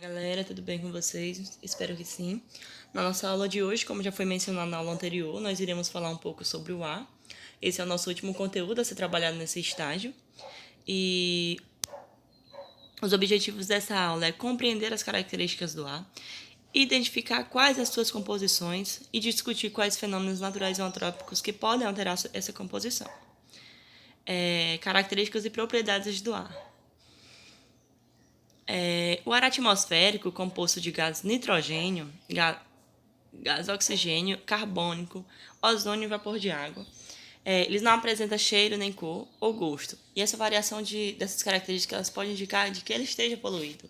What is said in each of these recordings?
Galera, tudo bem com vocês? Espero que sim. Na nossa aula de hoje, como já foi mencionado na aula anterior, nós iremos falar um pouco sobre o ar. Esse é o nosso último conteúdo a ser trabalhado nesse estágio. E os objetivos dessa aula é compreender as características do ar, identificar quais as suas composições e discutir quais fenômenos naturais e antrópicos que podem alterar essa composição. Características e propriedades do ar. O ar atmosférico, composto de gás nitrogênio, gás oxigênio, carbônico, ozônio e vapor de água, eles não apresentam cheiro, nem cor ou gosto. E essa variação dessas características pode indicar de que ele esteja poluído.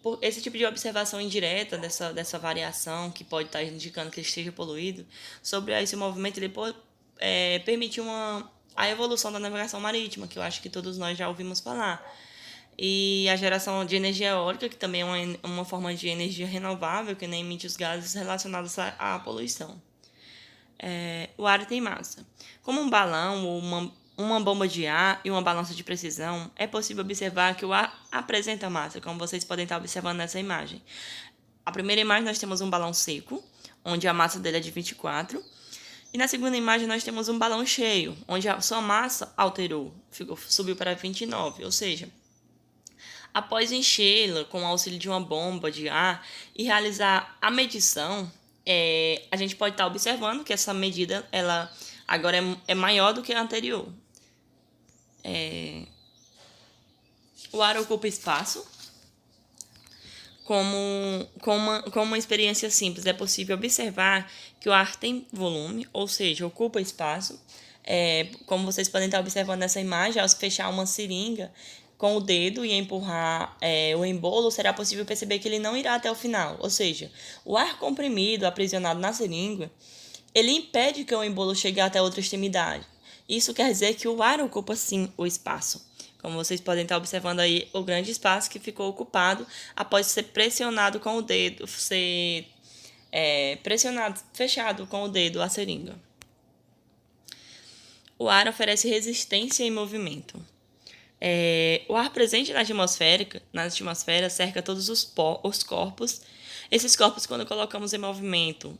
Por esse tipo de observação indireta dessa variação, que pode estar indicando que ele esteja poluído, sobre esse movimento, ele pode permitir a evolução da navegação marítima, que eu acho que todos nós já ouvimos falar. E a geração de energia eólica, que também é uma forma de energia renovável, que nem emite os gases relacionados à poluição. O ar tem massa. Como um balão ou uma bomba de ar e uma balança de precisão, é possível observar que o ar apresenta massa, como vocês podem estar observando nessa imagem. A primeira imagem nós temos um balão seco, onde a massa dele é de 24. E na segunda imagem nós temos um balão cheio, onde a sua massa alterou, subiu para 29, ou seja, após enchê-la com o auxílio de uma bomba de ar e realizar a medição, a gente pode estar observando que essa medida ela agora é maior do que a anterior. O ar ocupa espaço. Com uma experiência simples, é possível observar que o ar tem volume, ou seja, ocupa espaço. Como vocês podem estar observando nessa imagem, ao fechar uma seringa com o dedo e empurrar o embolo, será possível perceber que ele não irá até o final. Ou seja, o ar comprimido, aprisionado na seringa, ele impede que o embolo chegue até outra extremidade. Isso quer dizer que o ar ocupa sim o espaço. Como vocês podem estar observando aí, o grande espaço que ficou ocupado após ser pressionado com o dedo, fechado com o dedo a seringa. O ar oferece resistência e movimento. O ar presente na atmosfera cerca todos os corpos. Esses corpos, quando colocamos em movimento,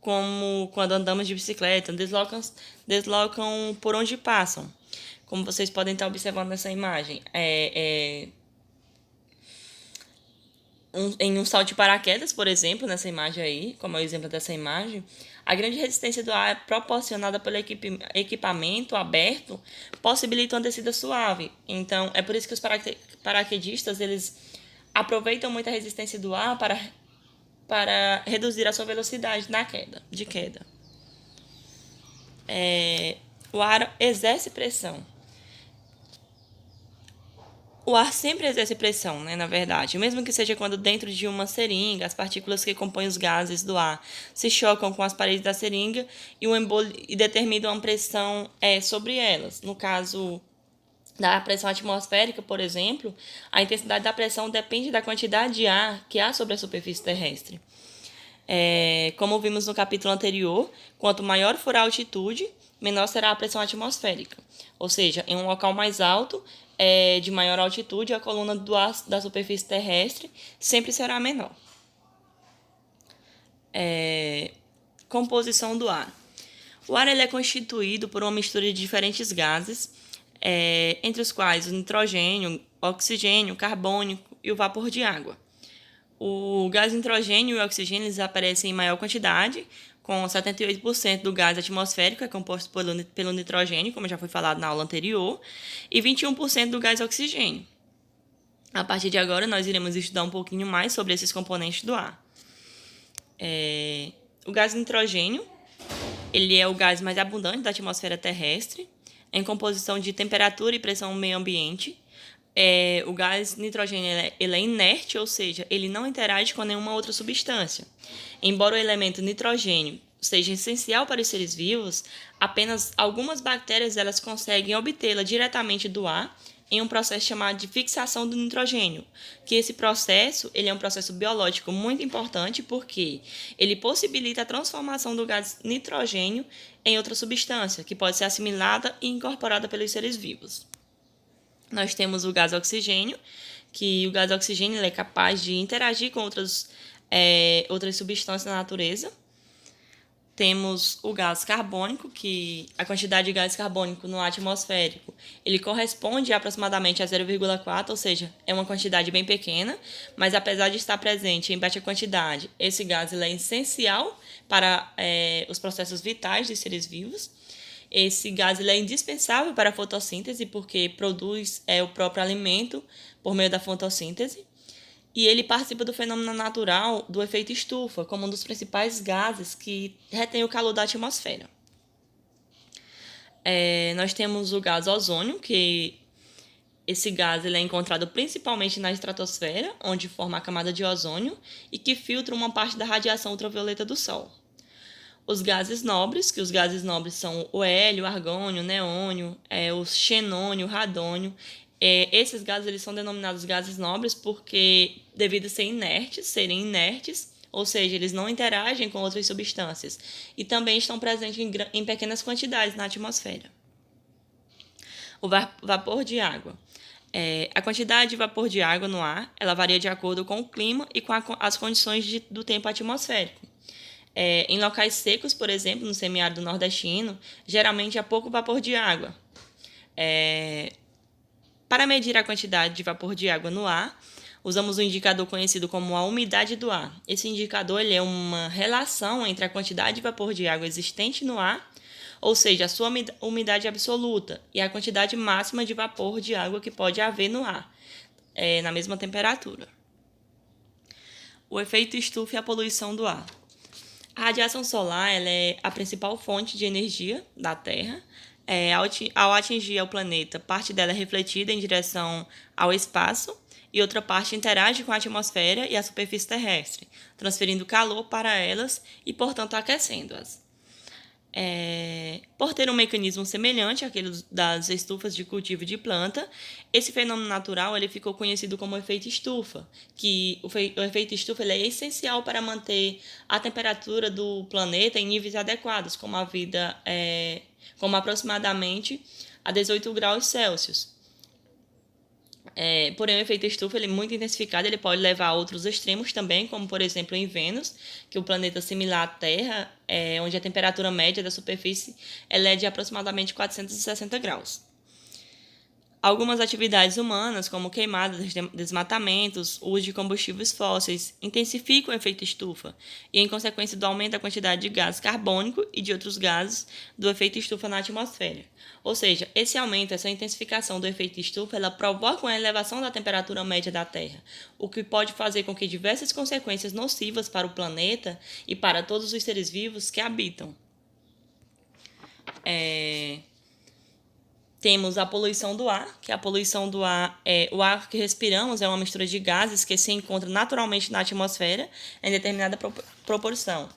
como quando andamos de bicicleta, deslocam por onde passam. Como vocês podem estar observando nessa imagem, em um salto de paraquedas, por exemplo, nessa imagem aí, como é o exemplo dessa imagem, a grande resistência do ar proporcionada pelo equipamento aberto possibilita uma descida suave. Então, é por isso que os paraquedistas eles aproveitam muito a resistência do ar para reduzir a sua velocidade de queda. O ar exerce pressão. O ar sempre exerce pressão, né, na verdade. Mesmo que seja quando dentro de uma seringa, as partículas que compõem os gases do ar se chocam com as paredes da seringa e determinam uma pressão sobre elas. No caso da pressão atmosférica, por exemplo, a intensidade da pressão depende da quantidade de ar que há sobre a superfície terrestre. Como vimos no capítulo anterior, quanto maior for a altitude, menor será a pressão atmosférica. Ou seja, em um local mais alto, de maior altitude, a coluna do ar da superfície terrestre sempre será menor. Composição do ar. O ar ele é constituído por uma mistura de diferentes gases, entre os quais o nitrogênio, oxigênio, carbônico e o vapor de água. O gás nitrogênio e o oxigênio eles aparecem em maior quantidade, com 78% do gás atmosférico é composto pelo nitrogênio, como já foi falado na aula anterior, e 21% do gás oxigênio. A partir de agora, nós iremos estudar um pouquinho mais sobre esses componentes do ar. O gás nitrogênio ele é o gás mais abundante da atmosfera terrestre, em composição de temperatura e pressão no meio ambiente. O gás nitrogênio ele é inerte, ou seja, ele não interage com nenhuma outra substância. Embora o elemento nitrogênio seja essencial para os seres vivos, apenas algumas bactérias elas conseguem obtê-la diretamente do ar em um processo chamado de fixação do nitrogênio, que esse processo ele é um processo biológico muito importante porque ele possibilita a transformação do gás nitrogênio em outra substância, que pode ser assimilada e incorporada pelos seres vivos. Nós temos o gás oxigênio, que o gás oxigênio ele é capaz de interagir com outras substâncias da natureza. Temos o gás carbônico, que a quantidade de gás carbônico no ar atmosférico ele corresponde a aproximadamente a 0,4, ou seja, é uma quantidade bem pequena, mas apesar de estar presente em baixa quantidade, esse gás ele é essencial para os processos vitais dos seres vivos. Esse gás ele é indispensável para a fotossíntese, porque produz o próprio alimento por meio da fotossíntese. E ele participa do fenômeno natural do efeito estufa, como um dos principais gases que retém o calor da atmosfera. Nós temos o gás ozônio, que esse gás ele é encontrado principalmente na estratosfera, onde forma a camada de ozônio e que filtra uma parte da radiação ultravioleta do Sol. Os gases nobres, que os gases nobres são o hélio, o argônio, o neônio, o xenônio, o radônio. Esses gases eles são denominados gases nobres porque, devido a serem inertes, ou seja, eles não interagem com outras substâncias e também estão presentes em pequenas quantidades na atmosfera. O vapor de água. A quantidade de vapor de água no ar ela varia de acordo com o clima e com as condições do tempo atmosférico. Em locais secos, por exemplo, no semiárido nordestino, geralmente há pouco vapor de água. Para medir a quantidade de vapor de água no ar, usamos um indicador conhecido como a umidade do ar. Esse indicador ele é uma relação entre a quantidade de vapor de água existente no ar, ou seja, a sua umidade absoluta, e a quantidade máxima de vapor de água que pode haver no ar, na mesma temperatura. O efeito estufa e a poluição do ar. A radiação solar ela é a principal fonte de energia da Terra. Ao atingir o planeta, parte dela é refletida em direção ao espaço e outra parte interage com a atmosfera e a superfície terrestre, transferindo calor para elas e, portanto, aquecendo-as. Por ter um mecanismo semelhante àquele das estufas de cultivo de planta, esse fenômeno natural ele ficou conhecido como efeito estufa, que o efeito estufa ele é essencial para manter a temperatura do planeta em níveis adequados, como aproximadamente a 18 graus Celsius. Porém, o efeito estufa ele é muito intensificado, ele pode levar a outros extremos também, como por exemplo em Vênus, que é um planeta similar à Terra, onde a temperatura média da superfície ela é de aproximadamente 460 graus. Algumas atividades humanas, como queimadas, desmatamentos, uso de combustíveis fósseis, intensificam o efeito estufa e, em consequência do aumento da quantidade de gás carbônico e de outros gases do efeito estufa na atmosfera. Ou seja, esse aumento, essa intensificação do efeito estufa, ela provoca uma elevação da temperatura média da Terra, o que pode fazer com que diversas consequências nocivas para o planeta e para todos os seres vivos que habitam. Temos a poluição do ar, que a poluição do ar o ar que respiramos é uma mistura de gases que se encontra naturalmente na atmosfera em determinada proporção.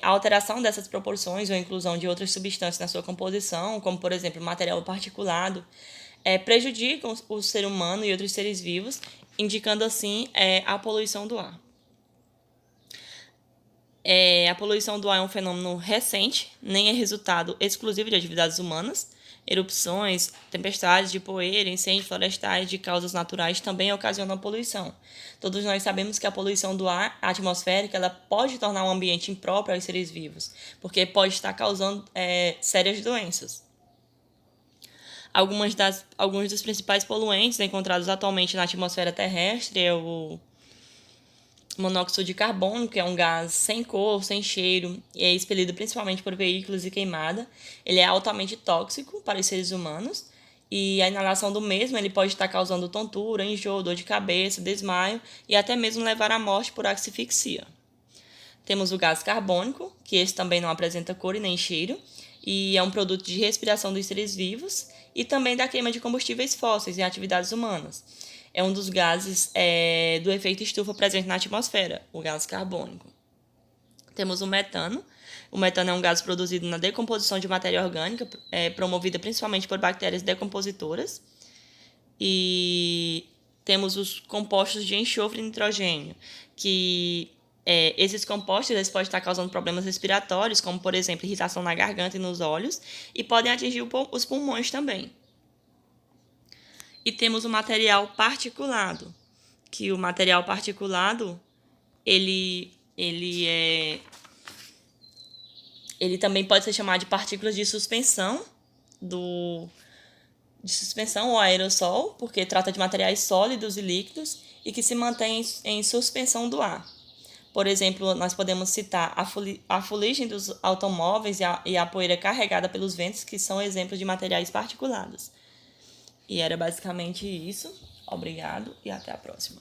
A alteração dessas proporções ou a inclusão de outras substâncias na sua composição, como por exemplo material particulado, prejudicam o ser humano e outros seres vivos, indicando assim a poluição do ar. A poluição do ar é um fenômeno recente, nem é resultado exclusivo de atividades humanas. Erupções, tempestades de poeira, incêndios florestais de causas naturais também ocasionam poluição. Todos nós sabemos que a poluição do ar atmosférica ela pode tornar um ambiente impróprio aos seres vivos, porque pode estar causando sérias doenças. Alguns dos principais poluentes encontrados atualmente na atmosfera terrestre é o monóxido de carbono, que é um gás sem cor, sem cheiro, e é expelido principalmente por veículos e queimada. Ele é altamente tóxico para os seres humanos e a inalação do mesmo ele pode estar causando tontura, enjoo, dor de cabeça, desmaio e até mesmo levar à morte por asfixia. Temos o gás carbônico, que esse também não apresenta cor e nem cheiro, e é um produto de respiração dos seres vivos e também da queima de combustíveis fósseis em atividades humanas. É um dos gases do efeito estufa presente na atmosfera, o gás carbônico. Temos o metano. O metano é um gás produzido na decomposição de matéria orgânica, promovida principalmente por bactérias decompositoras. E temos os compostos de enxofre e nitrogênio, que esses compostos eles podem estar causando problemas respiratórios, como, por exemplo, irritação na garganta e nos olhos, e podem atingir os pulmões também. E temos o material particulado, que o material particulado, ele também pode ser chamado de partículas de suspensão ou aerossol, porque trata de materiais sólidos e líquidos e que se mantêm em suspensão do ar. Por exemplo, nós podemos citar a fuligem dos automóveis e a poeira carregada pelos ventos, que são exemplos de materiais particulados. E era basicamente isso. Obrigado e até a próxima.